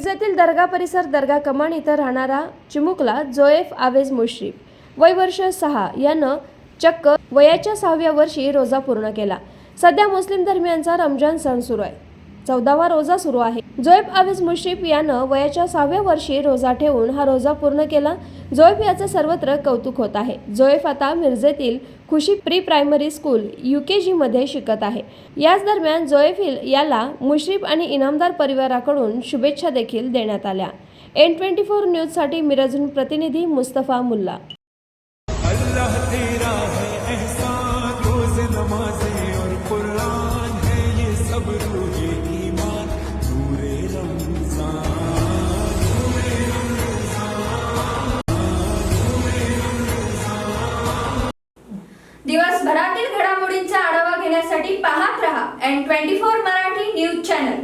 मिरजेतील दर्गा परिसर दर्गा कमान इथं राहणारा चिमुकला जोएफ आवेज मुश्रीफ वय वर्ष 6 यानं चक्क वयाच्या 6व्या वर्षी रोजा पूर्ण केला। सध्या मुस्लिम धर्मियांचा रमजान सण सुरू आहे। 14वा रोजा सुरू आहे। जोएफ आवेज मुश्रीफ यानं वयाच्या 6व्या वर्षी रोजा ठेवून हा रोजा पूर्ण केला। जोएफ याचं सर्वत्र कौतुक होत आहे। जोएफ आता मिरजेतील खुशी प्री प्रायमरी स्कूल UKG मध्ये शिकत आहे। याच दरम्यान जोएफ याला मुश्रीफ आणि इनामदार परिवाराकडून शुभेच्छा देखील देण्यात आल्या। N24 न्यूज साठी मिरजहून प्रतिनिधी मुस्तफा मुल्ला। अल्लाह तेरा है एहसान, रोज़ नमाज़ें और कुरान है ये सब रूहे ईमान, नूरे रमज़ान। दिवसभरातील घडामोडींचा आढावा घेण्यासाठी पाहत रहा N24 मराठी न्यूज चॅनल।